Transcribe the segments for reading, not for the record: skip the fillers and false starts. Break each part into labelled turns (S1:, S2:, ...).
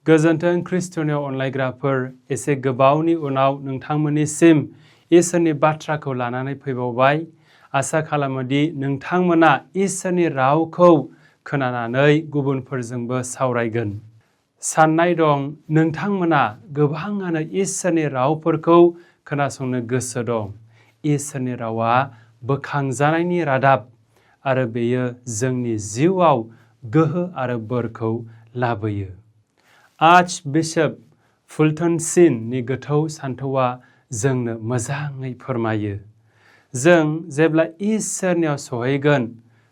S1: गोजोन्थों ख्रिस्ट'नियाव अनलायग्राफोर, एसे गोबावनि उनाव नोंथांमोननिसिम इसोरनि बाथ्राखौ लानानै फैबावबाय। आसा खालामोदि नोंथांमोना इसोरनि रावखौ खोनानानै गुबुनफोरजोंबो सावरायगोन। साननाय दं नोंथांमोना गोबाङानो इसोरनि रावफोरखौ खोनासंनो गोसो दं। इसोरनि रावा बोखांजानायनि रादाब आरो बेयो जोंनि जिउआव गोहो आरो बोरखौ लाबोयो। आर्चबिशप फुल्टन सिननि गोथौ सान्थौआ जोंनो मोजाङै फोरमायो। जों जेब्ला इसोरनियाव सहैगोन,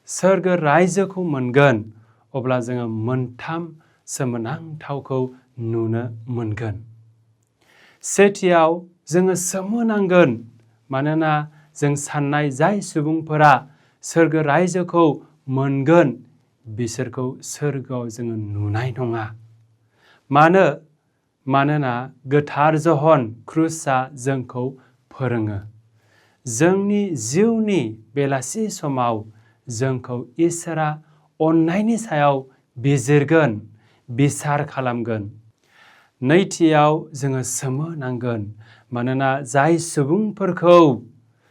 S1: सोरगो रायजोखौ मोनगोन, अब्ला जोङो मोनथाम सोमोनांथावखौ नुनो मोनगोन। सेथियाव जोङो सोमोनांगोन, मानोना जों साननाय जाय सुबुंफोरा सोरगो रायजोखौ मोनगोन बिसोरखौ सोरगोआव जोङो नुनाय नङा। मानोना गोथार जहन क्रुसआ जोंखौ फोरोङो। जोंनि जिउनि बेलासि समाव जोंखौ इसोरा अननायनि सायाव बिजिरगोन, बिसार खालामगोन। नैथियाव जोङो सोमोनांगोन, मानोना जाय सुबुंफोरखौ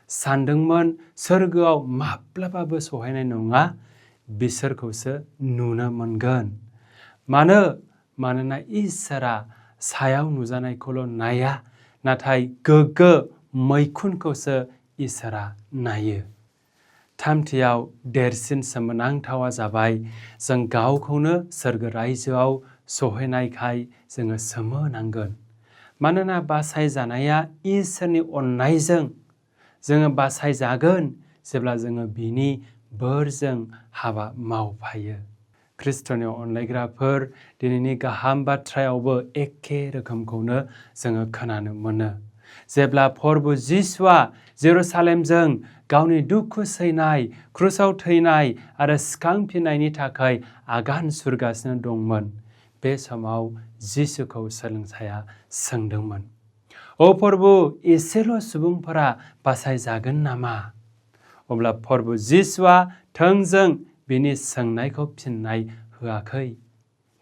S1: सानदोंमोन सोरगोआव माब्लाबाबो सहैनाय नङा, बिसोरखौसो नुनो मोनगोन। मानोना इसोरा सायाव नुजानायखौल' नाया, नाथाय गोग्गो मैखुनखौसो इसोरा नायो। थामथियाव देरसिन सोमोनांथावा जाबाय जों गावखौनो सोरगो रायजोआव सहैनायखाय जोङो सोमोनांगोन। मानोना बासायजानाया इसोरनि अननायजों। जोङो बासायजागोन जेब्ला जोङो बिनि बोरजों हाबा मावफायो। ख्रिस्ट'नियाव अनलायग्राफोर, दिनैनि गाहाम बाथ्रायावबो एखे रोखोमखौनो जोङो खोनानो मोनो। जेब्ला प्रभु जिसुआ जेरुसालेमजों गावनि दुखु सैनाय, क्रुसाव थैनाय आरो सिखांफिननायनि थाखाय आगान सुरगासिनो दंमोन, बे समाव जिसुखौ सोलोंसाया सोंदोंमोन, "ओ प्रभु, एसेल' सुबुंफोरा बासायजागोन नामा?" अब्ला प्रभु जिसुआ थोंजों बिनि सोंनायखौ फिननाय होआखै,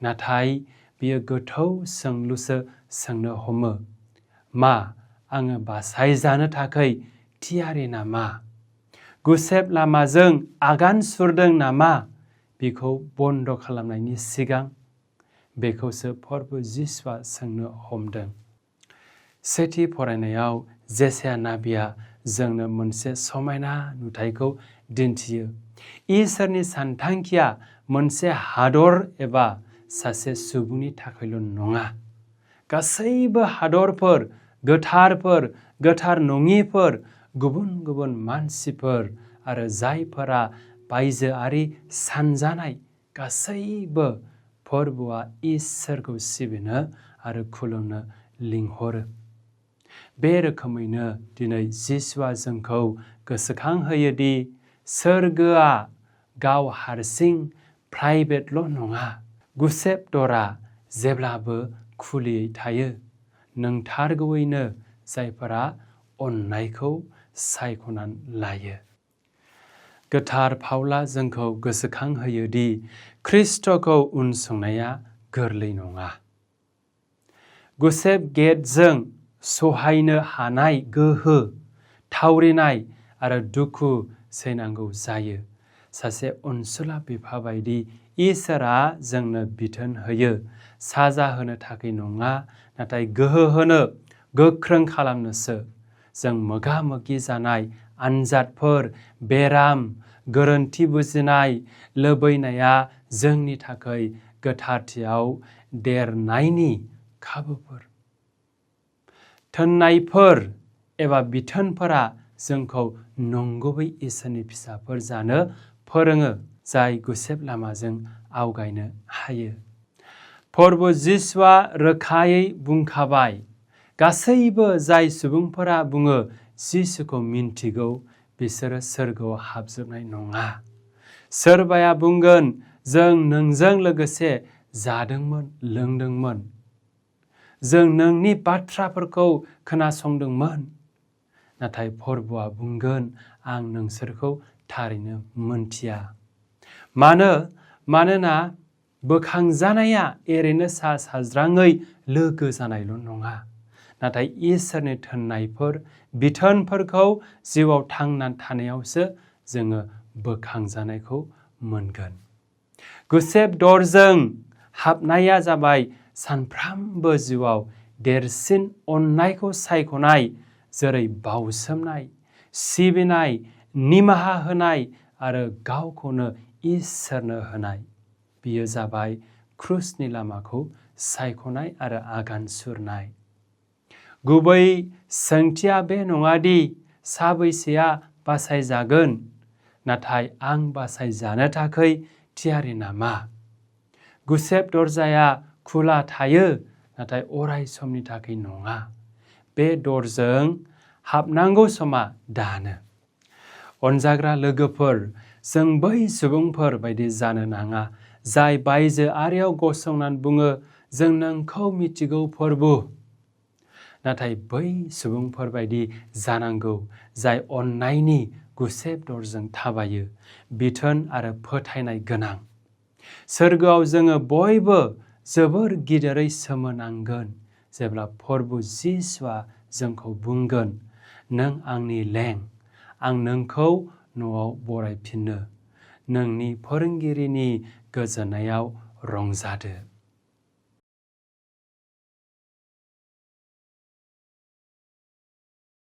S1: नाथाय बियो गोथौ सोंलुसो सोंनो हमो, "मा आङो बासायजानो थाखाय थियारि नामा? गुसेब लामाजों आगान सुरदों नामा?" बिखौ बन्द खालामनायनि सिगां बेखौसो प्रभु जिसुआ सोंनो हमदों। सेथि फरायनायाव जेसाया नाबिया जोंनो मोनसे समायना नुथायखौ दिन्थियो। इसोरनि सानथांखिया मोनसे हादर एबा सासे सुबुंनि थाखायल' नङा। गासैबो हादरफोर, गोथारफोर, गोथार नङिफोर, गुबुन गुबुन मानसिफोर आरो जायफोरा बायजोआरि सानजानाय, गासैबो प्रभुआ इसोरखौ सिबिनो आरो खुलुमनो लिंहरो। बे रोखोमैनो दिनै जिसुआ जोंखौ गोसोखांहोयोदि सोरगोआ गाव हारसिं प्राइभेटल' नङा। गुसेब दरआ जेब्लाबो खुलियै थायो, नंथारगौयैनो जायफोरा अननायखौ सायख'नानै लायो। गोथार पाउला जोंखौ गोसोखांहोयोदि ख्रिस्ट'खौ उनसंनाया गोरलै नङा। गुसेब गेटजों सहायनो हानाय गोहो, थावरिनाय आरो दुखु सैनांगौ जायो। सासे अनसुला बिफा बायदि इसोरा जोंनो बिथोन होयो, साजा होनो थाखाय नङा, नाथाय गोहो होनो, गोख्रों खालामनोसो। जों मोगा मोगि जानाय आनजादफोर, बेराम, गोरोन्थि बुजिनाय, लुबैनाया जोंनि थाखाय गोथारथियाव देरनायनि खाबुफोर। थोननायफोर एबा बिथोनफोरा जोंखौ नंगुबै इसोरनि फिसाफोर जानो फोरोङो, जाय गुसेब लामाजों आवगायनो हायो। प्रभु जिसुआ रोखायै बुंखाबाय, गासैबो जाय सुबुंफोरा बुङो जिसुखौ मिन्थिगौ, बिसोरो सोरगोआव हाबजोबनाय नङा। सोरबाया बुंगोन, "जों नोंजों लोगोसे जादोंमोन, लोंदोंमोन। जों नोंनि बाथ्राफोरखौ खोनासंदोंमोन।" नाथाय प्रभुआ बुंगोन, "आं नोंसोरखौ थारैनो मोनथिया।" मानोना बोखांजानाया ओरैनो सा साज्राङै लोगो जानायल' नङा, नाथाय इसोरनि थोननायफोर बिथोनफोरखौ जिउआव थांना थानायावसो जोङो बोखांजानायखौ मोनगोन। गुसेब दरजों हाबनाया जाबाय सानफ्रामबो जिउआव देरसिन अननायखौ सायख'नाय, जेरै बावसोमनाय, सिबिनाय, निमाहा होनाय आरो गावखौनो इसोरनो होनाय। बियो जाबाय क्रुसनि लामाखौ सायख'नाय आरो आगान सुरनाय। गुबै सोंथिया बे नङादि साबैसेया बासायजागोन, नाथाय आं बासायजानो थाखाय थियारि नामा? गुसेब दरजाया खुला थायो, नाथाय अराय समनि थाखाय नङा। बे दरजों हाबनांगौ समा दानो। अनजाग्रा लोगोफोर, जों बै सुबुंफोर बायदि जानो नाङा जाय बायजोआरियाव गसंनानै बुङो, जों नोंखौ मिथिगौ प्रभु। नाथाय बै सुबुंफोर बायदि जानांगौ जाय अननायनि गुसेब दरजों थाबायो, बिथोन आरो फोथायनाय गोनां। सोरगोआव जोङो बयबो जोबोर गिदिरै सोमोनांगोन जेब्ला प्रभु जिसुआ जोंखौ बुंगोन, नों आंनि लें, आं नोंखौ न'आव बरायफिनो, नोंनि फोरोंगिरिनि गोजोननायाव रंजादो।